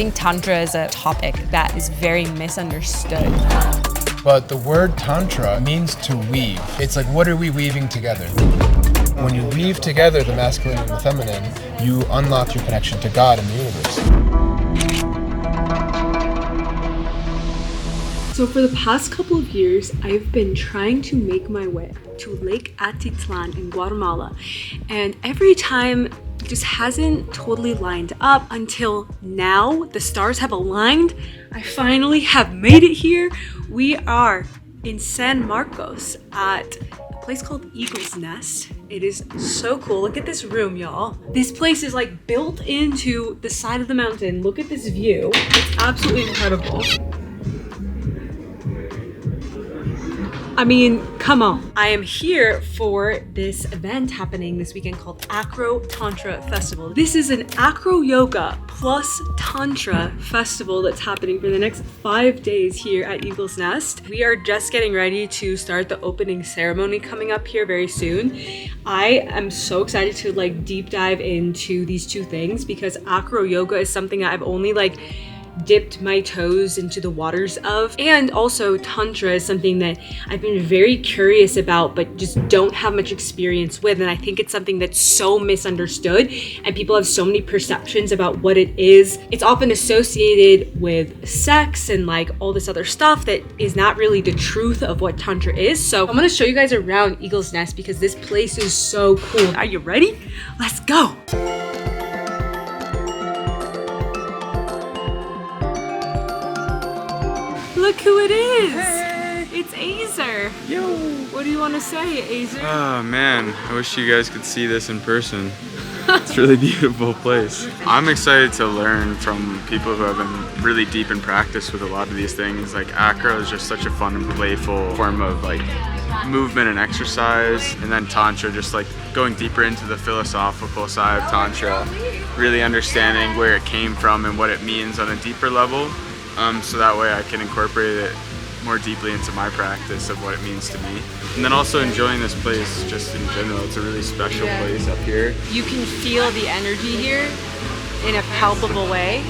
think Tantra is a topic that is very misunderstood. But the word Tantra means to weave. It's like, what are we weaving together? When you weave together the masculine and the feminine, you unlock your connection to God and the universe. So for the past couple of years, I've been trying to make my way to Lake Atitlan in Guatemala. And every time it just hasn't totally lined up until now. The stars have aligned. I finally have made it here. We are in San Marcos at a place called Eagle's Nest. It is so cool. Look at this room, y'all. This place is like built into the side of the mountain. Look at this view. It's absolutely incredible. I mean, come on. I am here for this event happening this weekend called AcroTantra Festival. This is an AcroYoga plus Tantra festival that's happening for the next 5 days here at Eagle's Nest. We are just getting ready to start the opening ceremony coming up here very soon. I am so excited to like deep dive into these two things because AcroYoga is something that I've only dipped my toes into the waters of, and also Tantra is something that I've been very curious about but just don't have much experience with, and I think it's something that's so misunderstood and people have so many perceptions about what it is. It's often associated with sex and like all this other stuff that is not really the truth of what Tantra is. So I'm gonna show you guys around Eagle's Nest because this place is so cool. Are you ready? Let's go. Look who it is! Hey. It's Azer! Yo! What do you want to say, Azer? Oh man, I wish you guys could see this in person. It's a really beautiful place. I'm excited to learn from people who have been really deep in practice with a lot of these things. Like acro is just such a fun and playful form of like movement and exercise, and then Tantra just like going deeper into the philosophical side of Tantra, really understanding where it came from and what it means on a deeper level. So that way I can incorporate it more deeply into my practice of what it means to me. And then also enjoying this place just in general. It's a really special place up here. You can feel the energy here in a palpable way.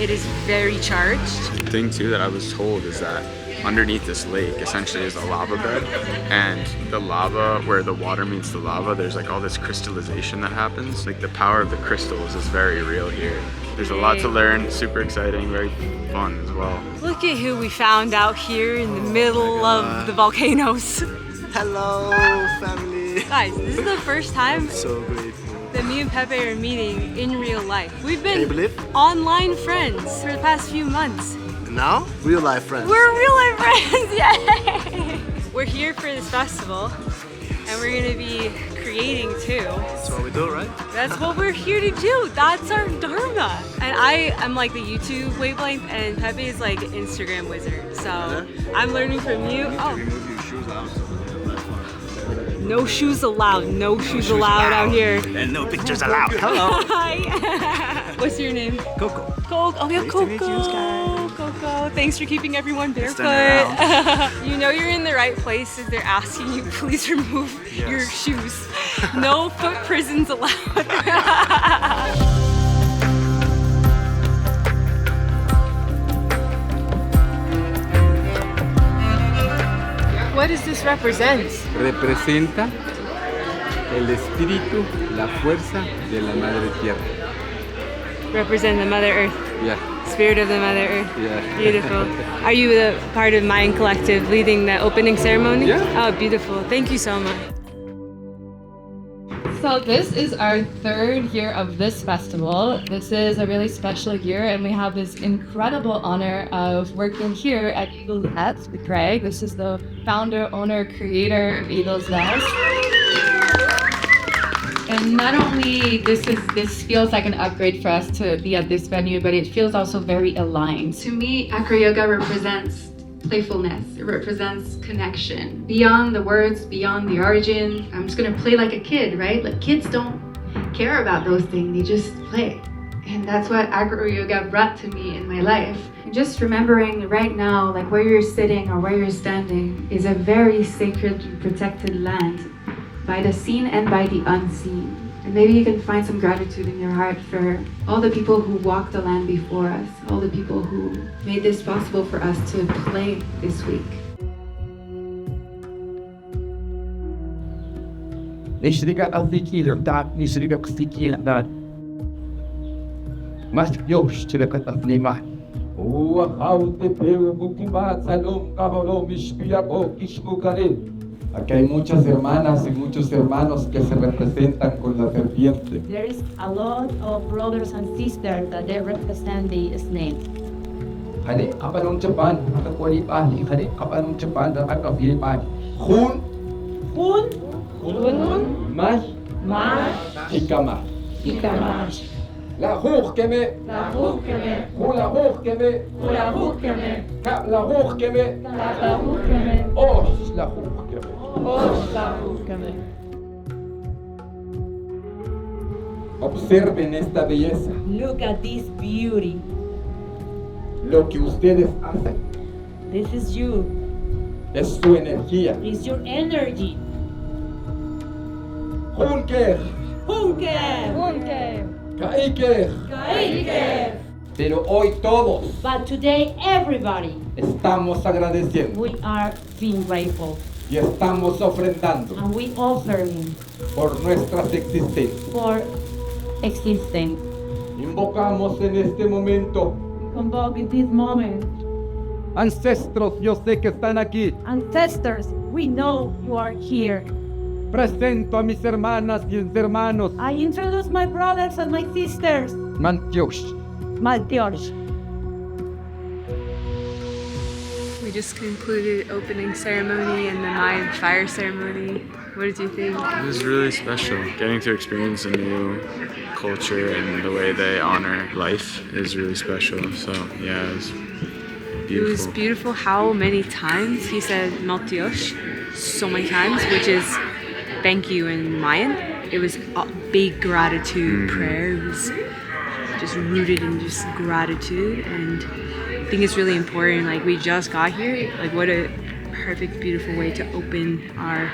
It is very charged. The thing too that I was told is that underneath this lake essentially is a lava bed, and the lava, where the water meets the lava, there's like all this crystallization that happens. Like the power of the crystals is very real here. There's a lot to learn, super exciting, very fun as well. Look at who we found out here in the middle of the volcanoes. Hello, family. Guys, this is the first time So grateful. that me and Peppe are meeting in real life. We've Can you been believe? online friends for the past few months. And now, real life friends. We're real life friends, yay! We're here for this festival, and we're gonna be creating too. That's what we do, right? That's what we're here to do. That's our dharma. And I am like the YouTube wavelength, and Peppe is like Instagram wizard. So I'm learning from you. Oh, Remove your shoes out. no shoes allowed. No shoes allowed out here. And no pictures allowed. Hello. Hi. What's your name? Coco. Coco. Oh, yeah, Nice to Coco. meet you guys. Coco. Thanks for keeping everyone barefoot. Stand You know you're in the right places. They're asking you, please remove your shoes. No foot prisons allowed. What does this represent? Representa el espíritu, la fuerza de la Madre Tierra. Represent the Mother Earth. Yeah, Spirit of the Mother Earth. yeah. Beautiful. Are you the part of Mind Collective leading the opening ceremony? Yeah. Oh, beautiful. Thank you so much. So this is our third year of this festival. This is a really special year, and we have this incredible honor of working here at Eagle's Nest with Greg. This is the founder, owner, creator of Eagle's Nest. And not only this feels like an upgrade for us to be at this venue, but it feels also very aligned. To me, AcroYoga represents playfulness. It represents connection. Beyond the words, beyond the origin. I'm just gonna play like a kid, right? Like kids don't care about those things, they just play. And that's what AcroYoga brought to me in my life. And just remembering right now, like where you're sitting or where you're standing is a very sacred and protected land by the seen and by the unseen. And maybe you can find some gratitude in your heart for all the people who walked the land before us, all the people who made this possible for us to play this week. Nishriga Altikir, Dak Nishriga Ksikir, that must Yosh to the Katanima. Oh, how the Peru Bukibat, Salom, Kaholo, Mishpiabo, Ishbukare. Aquí hay muchas hermanas y muchos hermanos que se representan con la serpiente. There is a lot of brothers and sisters that they represent the snake. Hade kapanong Japan, nakakwalipan, hade kapanong Japan, nakakapilipan. Hun, Mas, Ikama. La Hurkeme, Hula Hurkeme, Kap la Hurkeme, Os la Hurkeme. Observen esta belleza. Look at this beauty. Lo que ustedes hacen This is you. es su energía. It's your energy. Hunker, Hunker. Kaiker. Pero hoy todos But today, everybody, estamos agradeciendo we are being grateful. y estamos ofrendando And we offering por nuestras existencias. for existence. Invocamos en este momento Convoke in this moment. ancestros, yo sé que están aquí. Ancestors, we know you are here. Presento a mis hermanas y mis hermanos. I introduce my brothers and my sisters. Mantios. Malteos. We just concluded opening ceremony and the Mayan fire ceremony. What did you think? It was really special. Getting to experience a new culture and the way they honor life is really special. So yeah, it was beautiful. It was beautiful how many times he said Maltiosh, so many times, which is thank you in Mayan. It was a big gratitude prayer. It was just rooted in just gratitude, and I think it's really important. Like, we just got here. Like, what a perfect, beautiful way to open our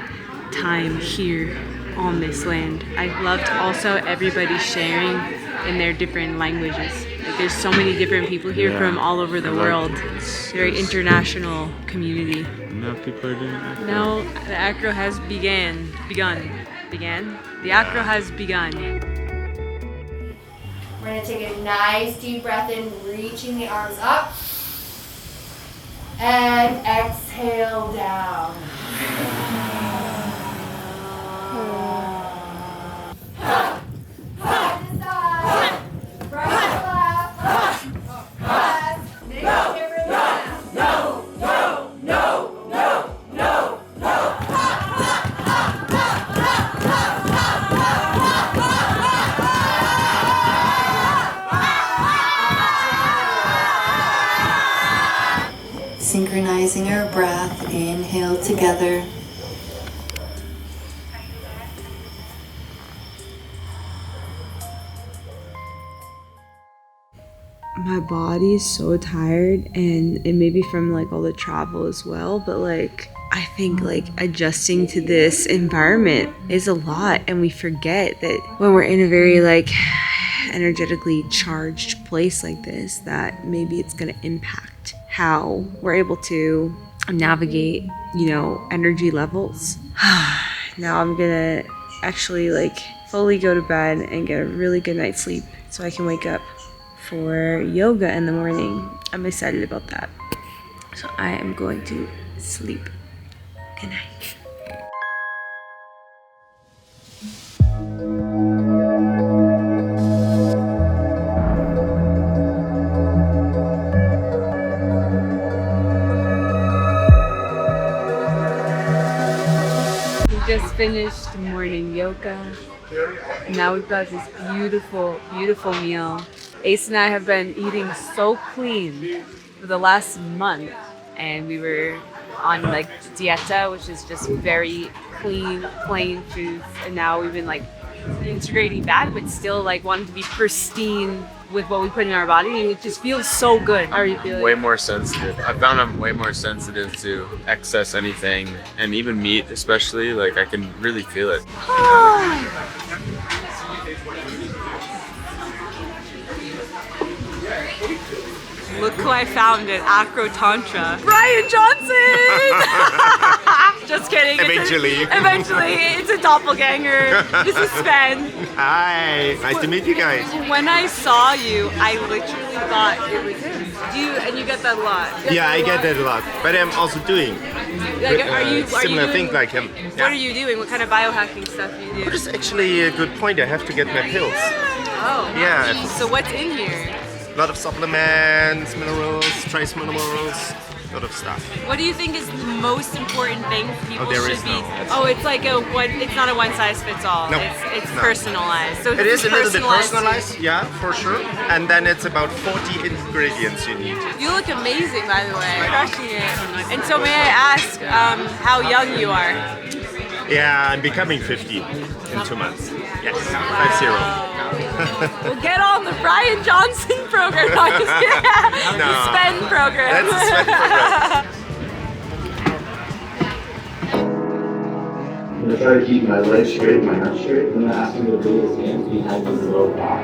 time here on this land. I loved also everybody sharing in their different languages. Like, there's so many different people here from all over the world. It's a very international community. Now people are doing that. Now the acro has begun. The acro has begun. We're going to take a nice deep breath in, reaching the arms up. And exhale down. Synchronizing our breath, inhale together. My body is so tired, and it may be from like all the travel as well, but like I think like adjusting to this environment is a lot, and we forget that when we're in a very like energetically charged place like this, that maybe it's going to impact how we're able to navigate, you know, energy levels. Now I'm gonna actually like fully go to bed and get a really good night's sleep so I can wake up for yoga in the morning. I'm excited about that. So I am going to sleep. Good night. Just finished morning yoga. Now we've got this beautiful, beautiful meal. Ace and I have been eating so clean for the last month, and we were on like dieta, which is just very clean, plain foods, and now we've been like integrating that, but still like wanting to be pristine with what we put in our body, and it just feels so good. How are you feeling? Way more sensitive. I found I'm way more sensitive to excess anything, and even meat especially, like I can really feel it. Look who I found at AcroTantra. Brian Johnson! Just kidding. Eventually. It's a doppelganger. This is Sven. Hi, nice to meet you guys. When I saw you, I literally thought it was him. And you get that a lot? Yeah, I get that a lot. But I'm also doing similar thing like him. What are you doing? What kind of biohacking stuff do you do? That is actually a good point. I have to get my pills. Oh. Yeah. So what's in here? A lot of supplements, minerals, trace minerals, a lot of stuff. What do you think is the most important thing people there should is be? no. Oh, it's like it's not a one size fits all. No. It's No. personalized. So It is a little bit personalized, too. yeah, for sure. And then it's about 40 ingredients you need. You look amazing, by the way. Crushing it. And so may I ask how young you are? Yeah, I'm becoming 50 in 2 months. Yes, 50. We'll get on the Brian Johnson program. No, I'm just kidding. No. The Sven program. That's the Sven program. I'm going to try to keep my legs straight, my arms straight. I'm going to ask you to bring his hands behind his lower back.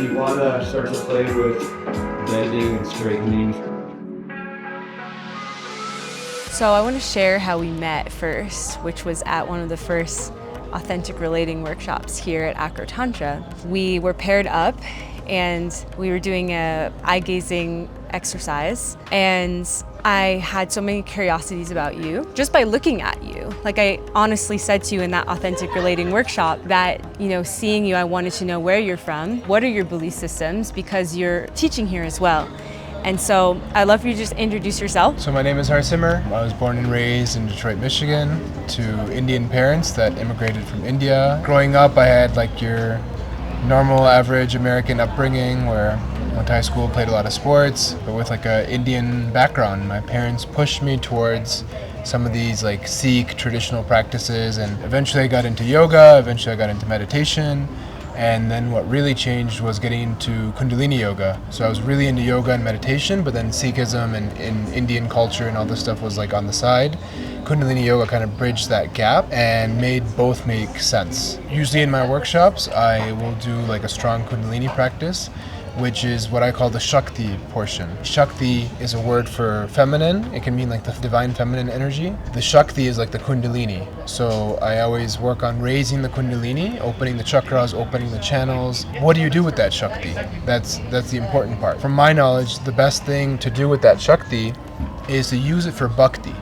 You want to start to play with bending and straightening. So I want to share how we met first, which was at one of the first authentic relating workshops here at AcroTantra. We were paired up and we were doing a eye-gazing exercise, and I had so many curiosities about you just by looking at you. Like I honestly said to you in that authentic relating workshop that, seeing you, I wanted to know where you're from, what are your belief systems, because you're teaching here as well. And so I'd love for you to just introduce yourself. So my name is Harsimar. I was born and raised in Detroit, Michigan, to Indian parents that immigrated from India. Growing up, I had like your normal, average American upbringing where I went to high school, played a lot of sports, but with like an Indian background. My parents pushed me towards some of these like Sikh traditional practices, and eventually I got into yoga, eventually I got into meditation. And then what really changed was getting into Kundalini yoga. So I was really into yoga and meditation, but then Sikhism and Indian culture and all this stuff was like on the side. Kundalini yoga kind of bridged that gap and made both make sense. Usually in my workshops, I will do like a strong Kundalini practice, which is what I call the Shakti portion. Shakti is a word for feminine. It can mean like the divine feminine energy. The Shakti is like the Kundalini. So I always work on raising the Kundalini, opening the chakras, opening the channels. What do you do with that Shakti? That's the important part. From my knowledge, the best thing to do with that Shakti is to use it for bhakti,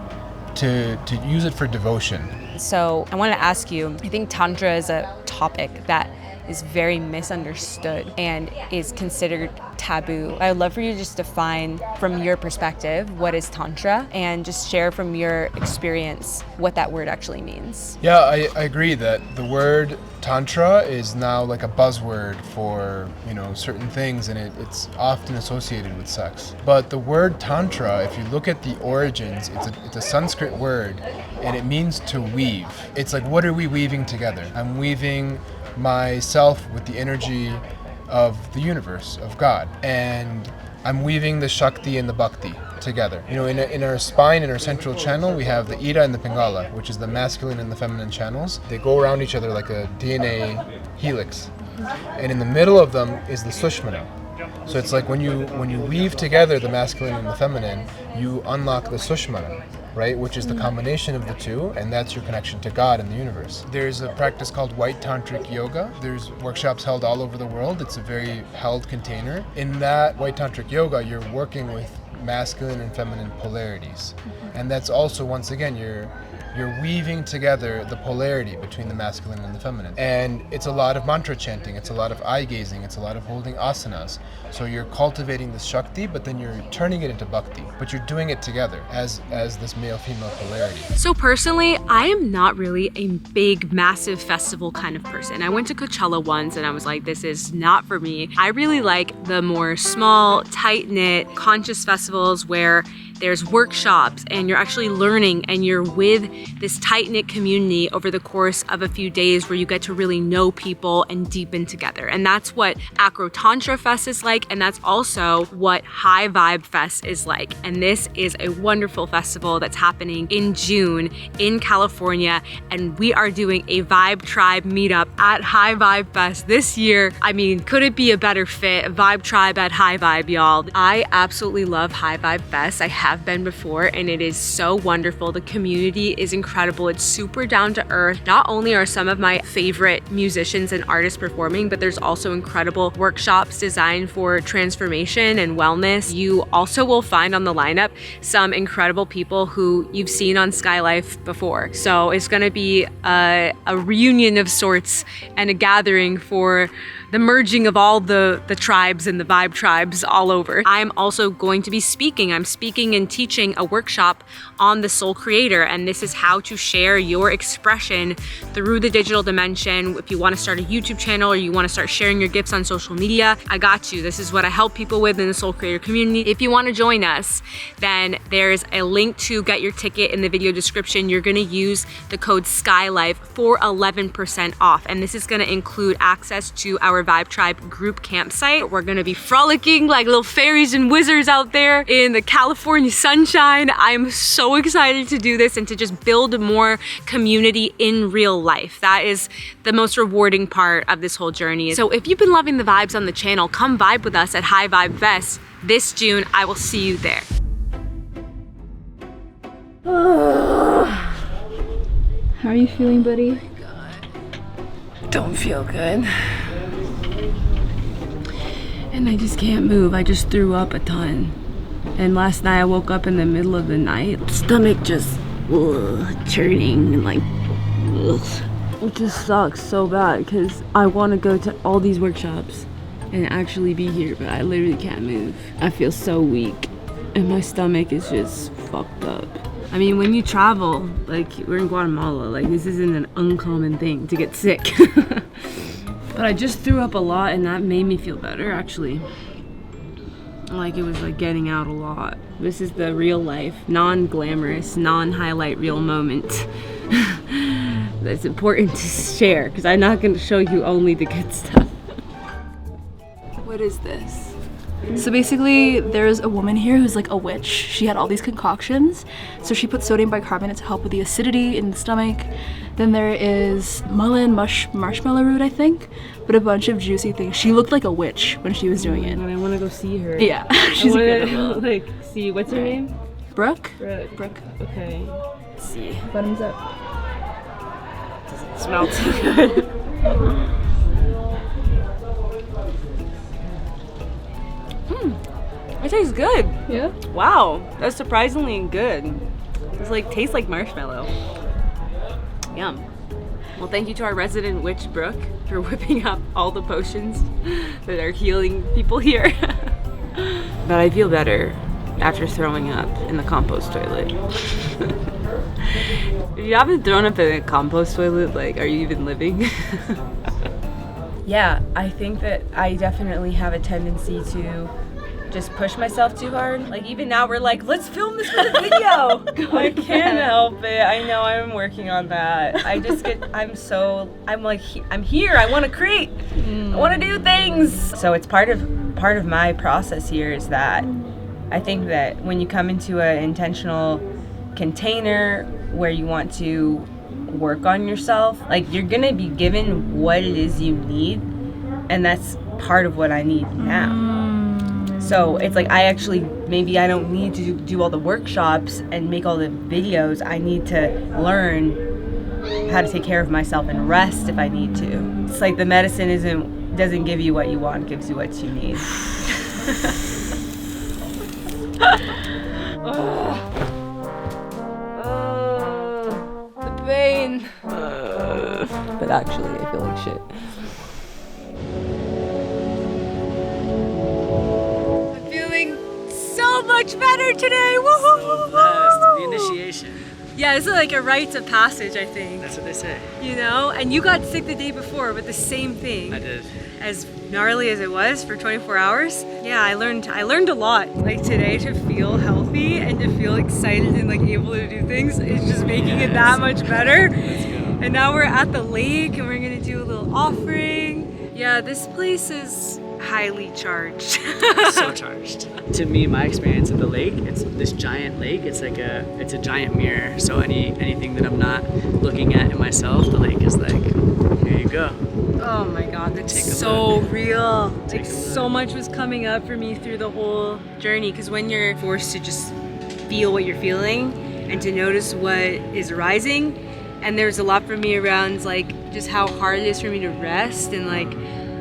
to use it for devotion. So I want to ask you, I think Tantra is a topic that is very misunderstood and is considered taboo. I would love for you to just define from your perspective what is Tantra and just share from your experience what that word actually means. Yeah, I agree that the word Tantra is now like a buzzword for, certain things, and it's often associated with sex. But the word Tantra, if you look at the origins, it's a Sanskrit word, and it means to weave. It's like, what are we weaving together? I'm weaving myself with the energy of the universe, of God, and I'm weaving the Shakti and the Bhakti together. In our spine, in our central channel, we have the Ida and the Pingala, which is the masculine and the feminine channels. They go around each other like a DNA helix, and in the middle of them is the Sushmana. So it's like when you weave together the masculine and the feminine, you unlock the Sushmana, right? Which is the combination of the two, and that's your connection to God and the universe. There's a practice called White Tantric Yoga. There's workshops held all over the world. It's a very held container. In that White Tantric Yoga, you're working with masculine and feminine polarities. And that's also, once again, you're weaving together the polarity between the masculine and the feminine. And it's a lot of mantra chanting, it's a lot of eye gazing, it's a lot of holding asanas. So you're cultivating this Shakti, but then you're turning it into Bhakti. But you're doing it together as this male-female polarity. So personally, I am not really a big, massive festival kind of person. I went to Coachella once and I was like, this is not for me. I really like the more small, tight-knit, conscious festivals where there's workshops, and you're actually learning, and you're with this tight-knit community over the course of a few days where you get to really know people and deepen together. And that's what AcroTantra Fest is like, and that's also what High Vibe Fest is like. And this is a wonderful festival that's happening in June in California, and we are doing a Vibe Tribe meetup at High Vibe Fest this year. I mean, could it be a better fit? Vibe Tribe at High Vibe, y'all. I absolutely love High Vibe Fest. I have been before, and it is so wonderful. The community is incredible. It's super down to earth. Not only are some of my favorite musicians and artists performing, but there's also incredible workshops designed for transformation and wellness. You also will find on the lineup some incredible people who you've seen on Skylife before. So it's gonna be a reunion of sorts and a gathering for the merging of all the tribes and the vibe tribes all over. I'm also going to be speaking. I'm speaking and teaching a workshop on the soul creator, and this is how to share your expression through the digital dimension. If you want to start a YouTube channel or you want to start sharing your gifts on social media, I got you. This is what I help people with in the soul creator community. If you want to join us, then there's a link to get your ticket in the video description. You're going to use the code SKYLIFE for 11% off, and this is going to include access to our Vibe Tribe group campsite. We're gonna be frolicking like little fairies and wizards out there in the California sunshine. I'm so excited to do this and to just build more community in real life. That is the most rewarding part of this whole journey. So if you've been loving the vibes on the channel, come vibe with us at High Vibe Fest this June. I will see you there. How are you feeling, buddy? Oh my God. Don't feel good. And I just can't move. I just threw up a ton. And last night I woke up in the middle of the night. Stomach just churning and like, it just sucks so bad because I want to go to all these workshops and actually be here, but I literally can't move. I feel so weak and my stomach is just fucked up. I mean, when you travel, like we're in Guatemala, like this isn't an uncommon thing to get sick. But I just threw up a lot and that made me feel better actually. Like it was like getting out a lot. This is the real life, non-glamorous, non-highlight reel moment. That's important to share because I'm not going to show you only the good stuff. What is this? So basically, there's a woman here who's like a witch. She had all these concoctions. So she put sodium bicarbonate to help with the acidity in the stomach. Then there is mullein marshmallow root, I think, but a bunch of juicy things. She looked like a witch when she was doing it. And I want to go see her. Yeah, she's incredible. Like, see, what's her name? Brooke? Brooke. Okay. Let's see. Bottoms up. Doesn't smell too good. It tastes good. Yeah? Wow, that's surprisingly good. It's like, tastes like marshmallow. Yum. Well, thank you to our resident witch, Brooke, for whipping up all the potions that are healing people here. But I feel better after throwing up in the compost toilet. If you haven't thrown up in a compost toilet, like, are you even living? Yeah, I think that I definitely have a tendency to just push myself too hard. Like even now we're like, let's film this for the video. I can't help it. I know I'm working on that. I just get, I'm here, I want to create. I want to do things. So it's part of my process here is that I think that when you come into an intentional container where you want to work on yourself, like you're gonna be given what it is you need, and that's part of what I need now. So it's like maybe I don't need to do all the workshops and make all the videos. I need to learn how to take care of myself and rest if I need to. It's like the medicine doesn't give you what you want, it gives you what you need. The pain. But actually, I feel like shit. I'm feeling so much better today. Woo-hoo-hoo-hoo. The initiation. Yeah, it's like a rite of passage, I think. That's what they say. You know? And you got sick the day before with the same thing. I did. As gnarly as it was for 24 hours. Yeah, I learned a lot. Like today, to feel healthy and to feel excited and like able to do things is just making it that much better. And now we're at the lake and we're gonna do a little offering. Yeah, this place is highly charged. So charged. To me, my experience at the lake, it's this giant lake. It's like it's a giant mirror. So anything that I'm not looking at in myself, the lake is like, here you go. Oh my God, that's so real. Like so much was coming up for me through the whole journey, because when you're forced to just feel what you're feeling and to notice what is arising, and there's a lot for me around like just how hard it is for me to rest, and like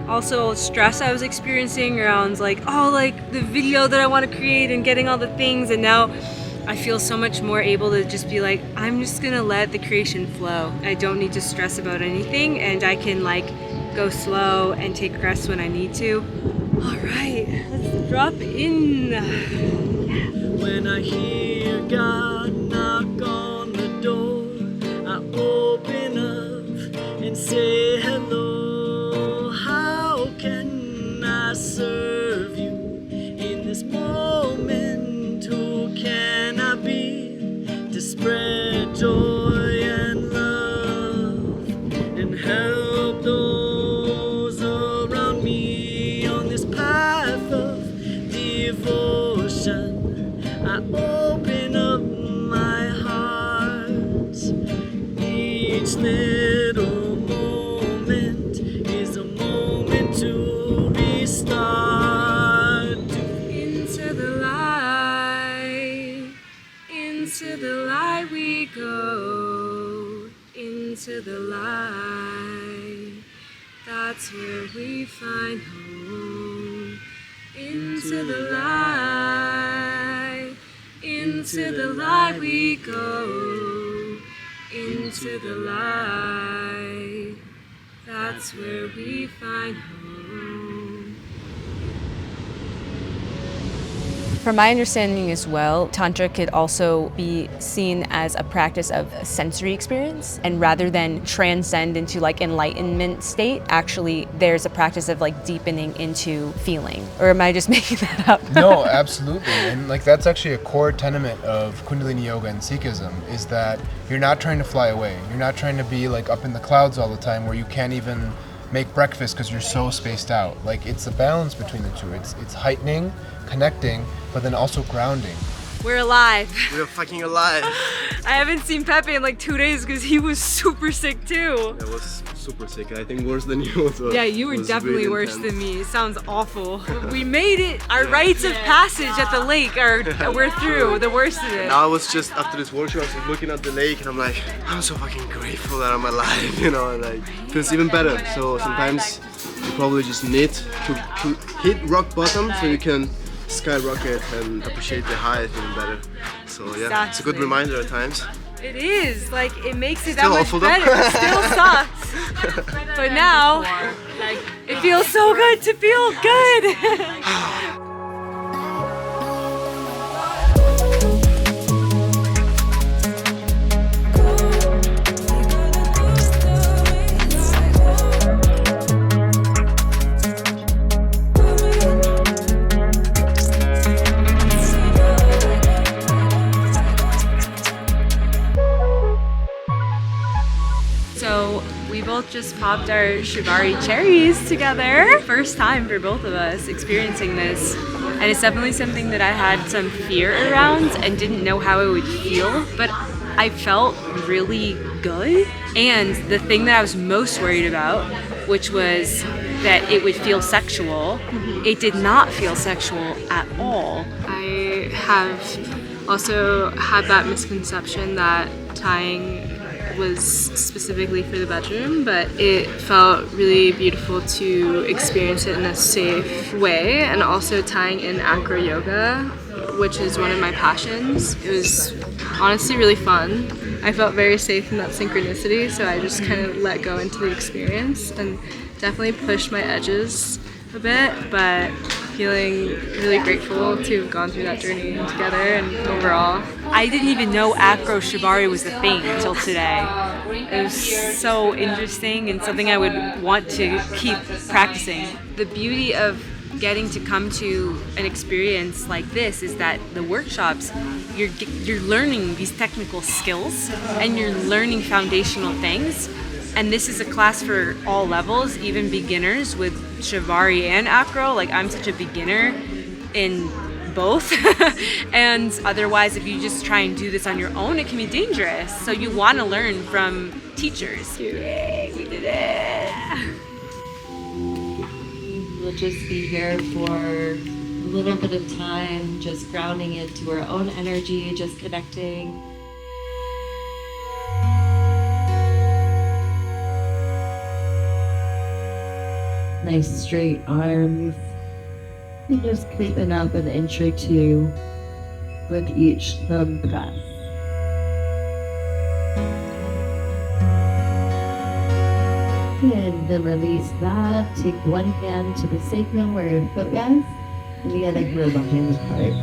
also stress I was experiencing around like, oh, like the video that I want to create and getting all the things, and now I feel so much more able to just be like, I'm just gonna let the creation flow. I don't need to stress about anything, and I can like go slow and take rest when I need to. All right, let's drop in. When I hear God knock on the door, I open up and say hello. How can I serve you in this moment? Who can I be to spread joy and love and help those around me on this path of devotion? I open up my heart. Each little moment is a moment to restart. Into the light, into the light we go. Into the light, that's where we find home. Into the light, into the light we go. Into the light, that's where we find home. From my understanding as well, Tantra could also be seen as a practice of a sensory experience, and rather than transcend into like enlightenment state, actually there's a practice of like deepening into feeling. Or am I just making that up? No, absolutely. And like that's actually a core tenet of Kundalini Yoga and Sikhism, is that you're not trying to fly away. You're not trying to be like up in the clouds all the time where you can't even make breakfast because you're so spaced out. Like it's a balance between the two. It's heightening, connecting, but then also grounding. We're alive. We're fucking alive. I haven't seen Peppe in like 2 days because he was super sick too. I was super sick. I think worse than you. So yeah, you were definitely really worse than me. It sounds awful. We made it. Our rites of passage at the lake we're through. The worst of it. Now I was just after this workshop, I was looking at the lake and I'm like, I'm so fucking grateful that I'm alive. You know, and like it feels even better. So sometimes you probably just need to hit rock bottom so you can skyrocket and appreciate the high even better. So yeah, exactly. It's a good reminder at times. It is, like it makes it Still that much better. It still sucks. But now, like it feels so good to feel good. We both just popped our Shibari cherries together. First time for both of us experiencing this. And it's definitely something that I had some fear around and didn't know how it would feel, but I felt really good. And the thing that I was most worried about, which was that it would feel sexual, it did not feel sexual at all. I have also had that misconception that tying was specifically for the bedroom, but it felt really beautiful to experience it in a safe way, and also tying in acro yoga, which is one of my passions. It was honestly really fun. I felt very safe in that synchronicity, so I just kind of let go into the experience and definitely pushed my edges a bit, but Feeling really grateful to have gone through that journey together and overall. I didn't even know Acro Shibari was a thing until today. It was so interesting and something I would want to keep practicing. The beauty of getting to come to an experience like this is that the workshops, you're learning these technical skills and you're learning foundational things. And this is a class for all levels, even beginners with Shibari and Acro. Like, I'm such a beginner in both. And otherwise, if you just try and do this on your own, it can be dangerous. So you want to learn from teachers. Yay, we did it. We'll just be here for a little bit of time, just grounding into our own energy, just connecting. Nice straight arms. And just creeping up an inch or two with each thumb press. And then release that. Take one hand to the sacrum where your foot rests, and the other here behind the heart.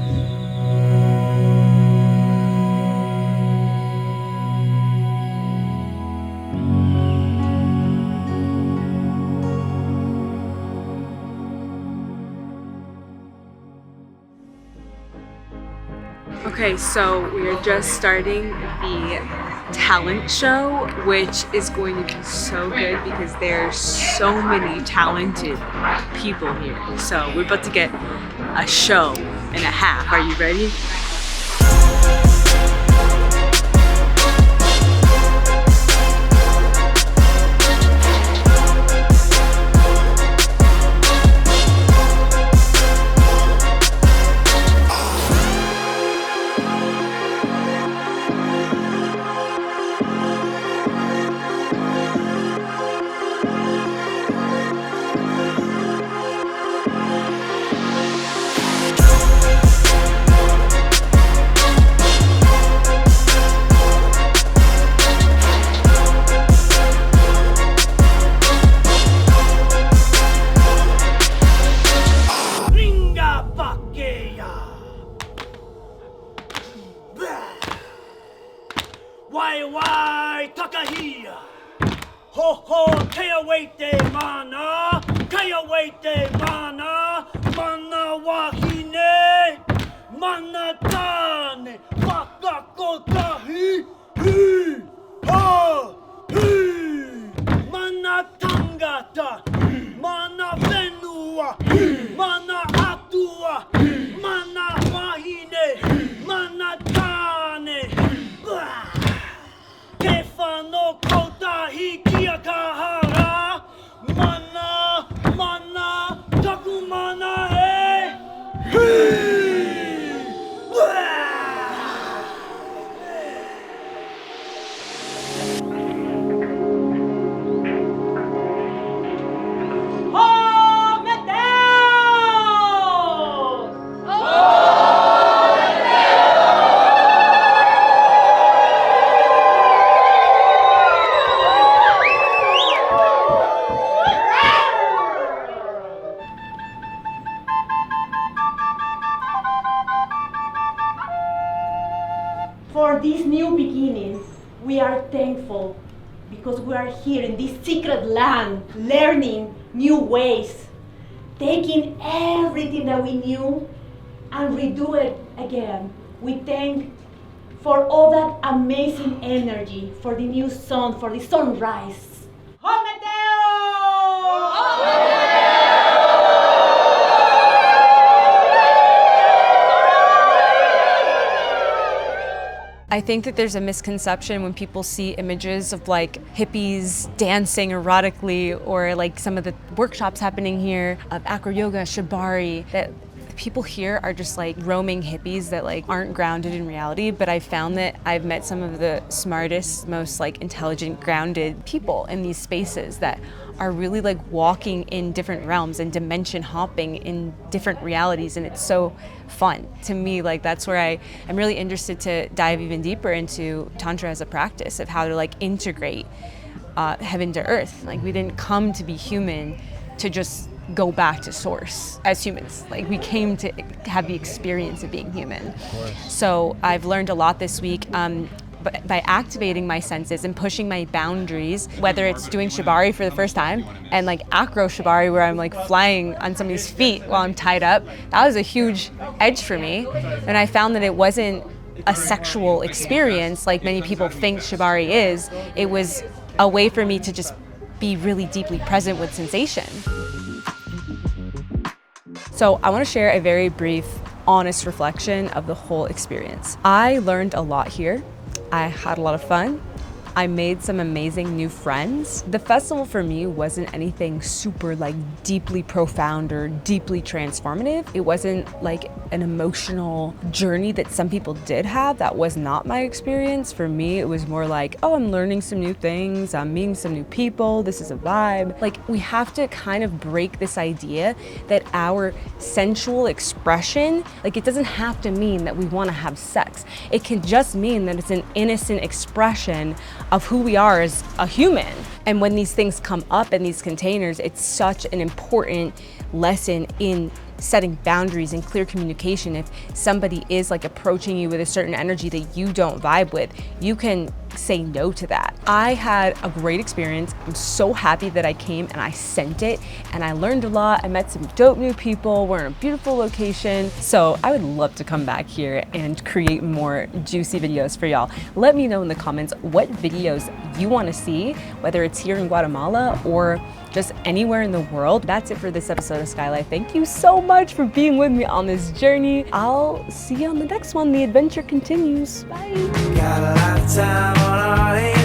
Okay, so we are just starting the talent show, which is going to be so good because there's so many talented people here. So we're about to get a show and a half. Are you ready? Wai Takahia. Ho ho, kaya wait de mana, kaya wait de mana, mana wahine, mana tane, waka kotahi, hi, ha, hi, mana tangata, mana venua, mana atua, mana wahine, mana tane, Kefano kotahi kia kahara, mana, mana, taku mana e. For this new beginning, we are thankful because we are here in this secret land, learning new ways, taking everything that we knew and redo it again. We thank for all that amazing energy, for the new sun, for the sunrise. I think that there's a misconception when people see images of like hippies dancing erotically or like some of the workshops happening here of AcroYoga, Shibari, that people here are just like roaming hippies that like aren't grounded in reality. But I found that I've met some of the smartest, most like intelligent, grounded people in these spaces that are really like walking in different realms and dimension hopping in different realities, and it's so fun. To me, like that's where I'm really interested to dive even deeper into Tantra as a practice of how to like integrate heaven to earth. Like we didn't come to be human to just go back to source as humans. Like, we came to have the experience of being human. So I've learned a lot this week. By activating my senses and pushing my boundaries, whether it's doing shibari for the first time and like acro shibari where I'm like flying on somebody's feet while I'm tied up, that was a huge edge for me. And I found that it wasn't a sexual experience like many people think shibari is. It was a way for me to just be really deeply present with sensation. So I want to share a very brief, honest reflection of the whole experience. I learned a lot here. I had a lot of fun. I made some amazing new friends. The festival for me wasn't anything super like deeply profound or deeply transformative. It wasn't like an emotional journey that some people did have. That was not my experience. For me, it was more like, oh, I'm learning some new things. I'm meeting some new people. This is a vibe. Like, we have to kind of break this idea that our sensual expression, like, it doesn't have to mean that we want to have sex. It can just mean that it's an innocent expression of who we are as a human. And when these things come up in these containers, it's such an important lesson in setting boundaries and clear communication. If somebody is like approaching you with a certain energy that you don't vibe with, you can say no to that. I had a great experience. I'm so happy that I came and I sent it, and I learned a lot. I met some dope new people. We're in a beautiful location. So I would love to come back here and create more juicy videos for y'all. Let me know in the comments what videos you want to see, whether it's here in Guatemala or just anywhere in the world. That's it for this episode of Skylife. Thank you so much for being with me on this journey. I'll see you on the next one. The adventure continues. Bye. Got a lot of time on our hands.